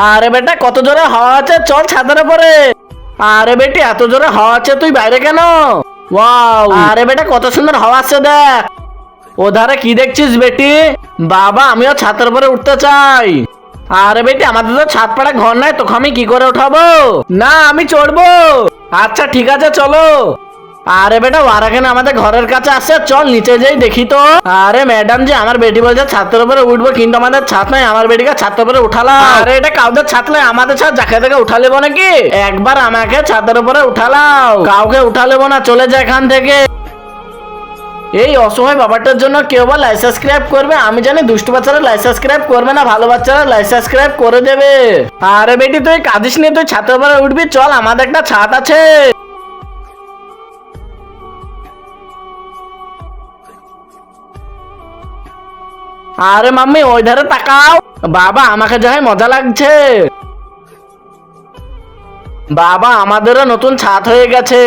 আরে বেটা কত জোরে হাওয়া আছে, চল ছাদের উপরে। আরে বেটি এত জোরে হাওয়া আছে, তুই বাইরে কেন? ওয়াও, আরে বেটা কত সুন্দর হাওয়া আছে দেখ। ওধারে কি দেখছিস বেটি? বাবা আমিও ছাদের উপরে উঠতে চাই। আরে বেটি আমাদের তো ছাদ পাড়া ঘর নাই, তোকে আমি কি করে উঠাবো? না আমি চড়বো। আচ্ছা ঠিক আছে চলো। আরে বেটা ওরা কেন আমাদের ঘরের কাছে আসছে, চল নিচে যাই দেখি তো। আরে ম্যাডাম যে আমার বেটি বলছে ছাদের উপরে উঠবো, কিন্তু আমাদের ছাদ নাই, আমার বেটিকে ছাদের উপরে উঠালাম। আরে এটা কাউদের ছাদ নাই, আমাদের ছাদ যাকে থেকে উঠা লেবো নাকি? একবার আমাকে ছাদের উপরে উঠালাও, কাউকে উঠা লেবো না, চলে যায় এখান থেকে। এই অসহায় বাবাটার জন্য কেউ বা লাইক সাবস্ক্রাইব করবে? আমি জানি দুষ্টু বাচ্চারা লাইক সাবস্ক্রাইব করবে না, ভালো বাচ্চারা লাইক সাবস্ক্রাইব করে দেবে। আরে বেটি তুই কাঁদিস নি, তুই ছাদের উপরে উঠবি, চল আমাদের একটা ছাদ আছে। আরে মাম্মি ওই ধারে তাকাও। বাবা আমাকে যাই মজা লাগছে। বাবা আমাদেরও নতুন ছাদ হয়ে গেছে।